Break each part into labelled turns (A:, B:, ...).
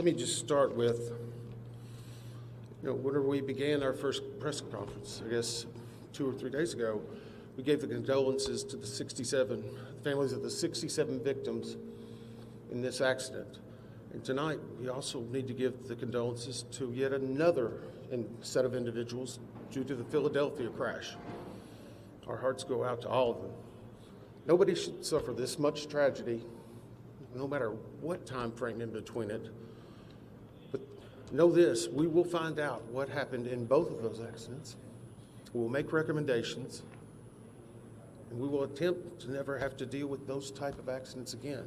A: let me just start with, whenever we began our first press conference, I guess 2 or 3 days ago, we gave the condolences to the families of the 67 victims in this accident. And tonight, we also need to give the condolences to yet another set of individuals due to the Philadelphia crash. Our hearts go out to all of them. Nobody should suffer this much tragedy, no matter what time frame in between it. But know this, we will find out what happened in both of those accidents. We'll make recommendations, and we will attempt to never have to deal with those type of accidents again.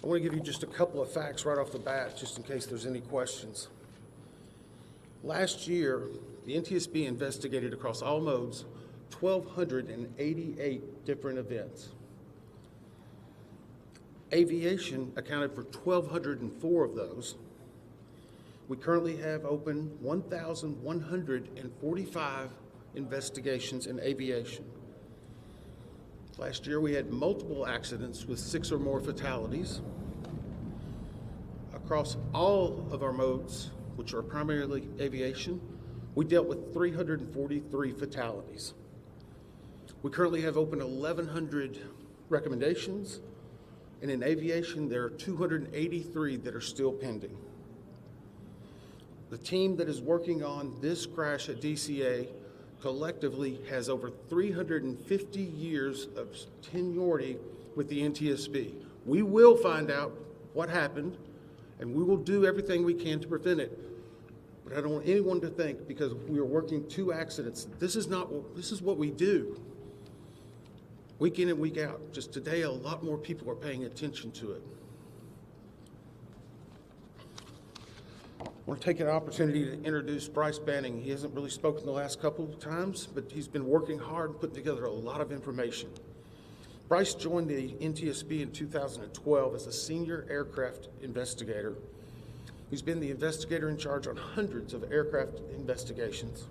A: I want to give you just a couple of facts right off the bat, just in case there's any questions. Last year, the NTSB investigated across all modes 1,288 different events. Aviation accounted for 1,204 of those. We currently have open 1,145 investigations in aviation. Last year, we had multiple accidents with 6 or more fatalities. Across all of our modes, which are primarily aviation, we dealt with 343 fatalities. We currently have open 1,100 recommendations, and in aviation, there are 283 that are still pending. The team that is working on this crash at DCA collectively has over 350 years of seniority with the NTSB. We will find out what happened, and we will do everything we can to prevent it. But I don't want anyone to think because we are working 2 accidents. This is what we do. Week in and week out. Just today, a lot more people are paying attention to it. I want to take an opportunity to introduce Bryce Banning. He hasn't really spoken the last couple of times, but he's been working hard and putting together a lot of information. Bryce joined the NTSB in 2012 as a senior aircraft investigator. He's been the investigator in charge on hundreds of aircraft investigations.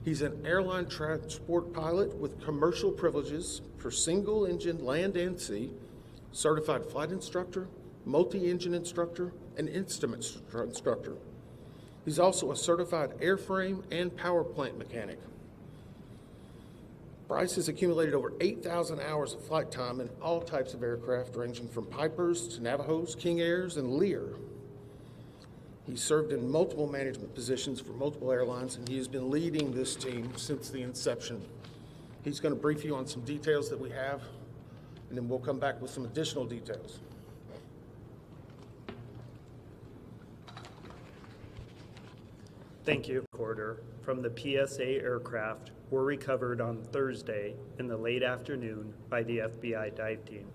A: He's an airline transport pilot with commercial privileges for single-engine land and sea, certified flight instructor, multi-engine instructor, and instrument instructor. He's also a certified airframe and power plant mechanic. Bryce has accumulated over 8,000 hours of flight time in all types of aircraft, ranging from Pipers to Navajos, King Airs, and Lear. He's served in multiple management positions for multiple airlines, and he has been leading this team since the inception. He's going to brief you on some details that we have, and then we'll come back with some additional details.
B: Thank you. Recorder from the PSA aircraft were recovered on Thursday in the late afternoon by the FBI dive team.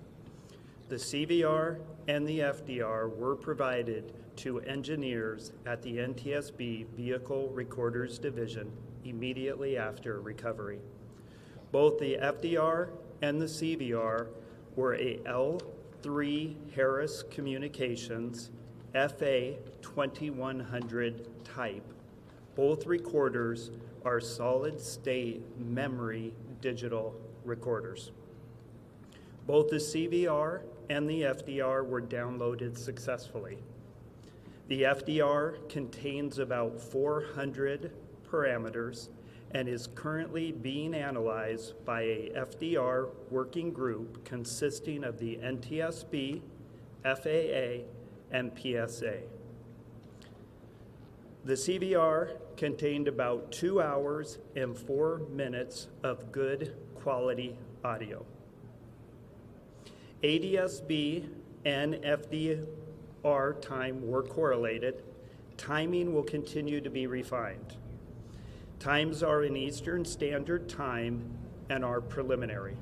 B: The CVR and the FDR were provided to engineers at the NTSB Vehicle Recorders Division immediately after recovery. Both the FDR and the CVR were a L3 Harris Communications FA 2100 type. Both recorders are solid-state memory digital recorders. Both the CVR and the FDR were downloaded successfully. The FDR contains about 400 parameters and is currently being analyzed by a FDR working group consisting of the NTSB, FAA, and PSA. The CVR contained about 2 hours and 4 minutes of good quality audio. ADSB and FDR time were correlated. Timing will continue to be refined. Times are in Eastern Standard Time and are preliminary.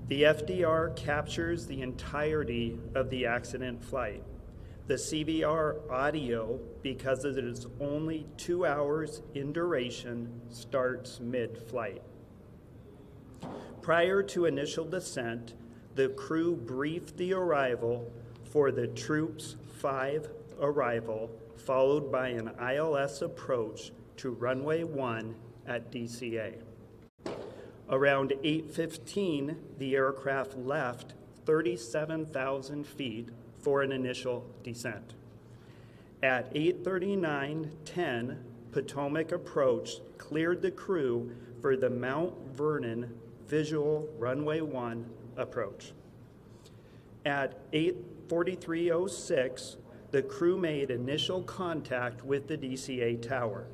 B: The FDR captures the entirety of the accident flight. The CVR audio, because it is only 2 hours in duration, starts mid-flight. Prior to initial descent, the crew briefed the arrival for the Troops 5 arrival, followed by an ILS approach to runway 1 at DCA. Around 8:15, the aircraft left 37,000 feet for an initial descent. At 8:39:10, Potomac approached, cleared the crew for the Mount Vernon visual runway 1 approach. At 8:43:06, the crew made initial contact with the DCA tower.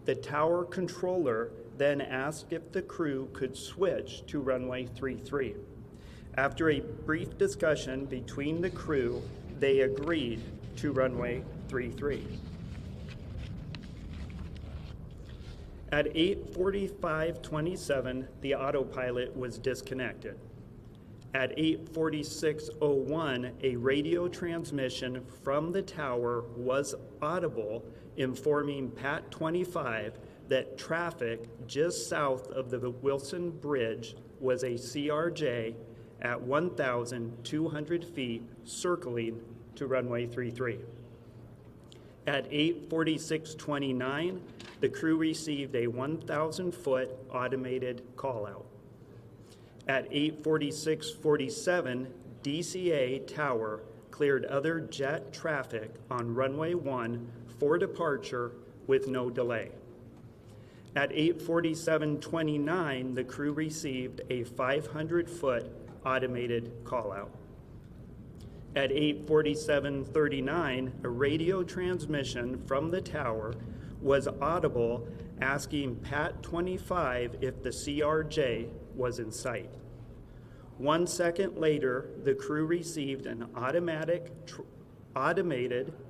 B: The tower controller then asked if the crew could switch to runway 33. After a brief discussion between the crew, they agreed to runway 33. At 8:45:27, the autopilot was disconnected. At 8:46:01, a radio transmission from the tower was audible, informing Pat 25 that traffic just south of the Wilson Bridge was a CRJ at 1,200 feet circling to runway 33. At 8:46:29, the crew received a 1,000-foot automated call-out. At 8:46:47, DCA tower cleared other jet traffic on runway 1 for departure with no delay. At 8:47:29, the crew received a 500-foot automated call-out. At 8:47:39, a radio transmission from the tower was audible asking Pat 25 if the CRJ was in sight. 1 second later, the crew received an automated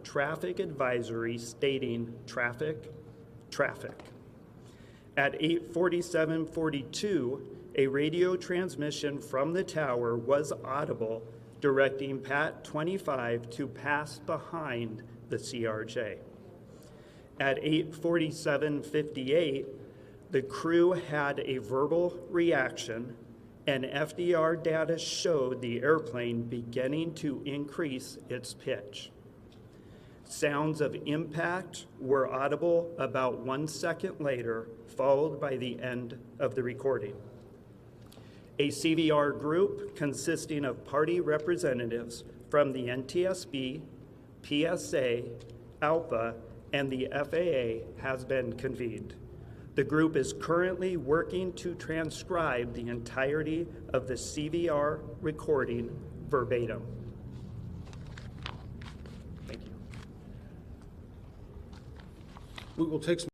B: traffic advisory stating traffic. At 8:47:42, a radio transmission from the tower was audible directing Pat 25 to pass behind the CRJ. At 8:47:58, the crew had a verbal reaction, and FDR data showed the airplane beginning to increase its pitch. Sounds of impact were audible about 1 second later, followed by the end of the recording. A CVR group consisting of party representatives from the NTSB, PSA, ALPA, and the FAA has been convened. The group is currently working to transcribe the entirety of the CVR recording verbatim. Thank you.
A: We will take some